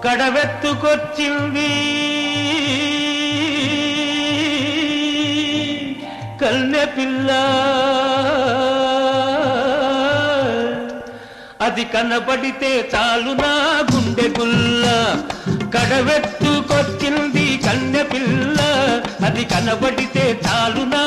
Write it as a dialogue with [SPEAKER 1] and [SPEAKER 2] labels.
[SPEAKER 1] కడవెత్తుకొచ్చింది కన్నె పిల్ల, అది కనబడితే చాలు నా గుండె గుల్ల. కడవెత్తుకొచ్చింది కన్నె పిల్ల, అది కనబడితే చాలు నా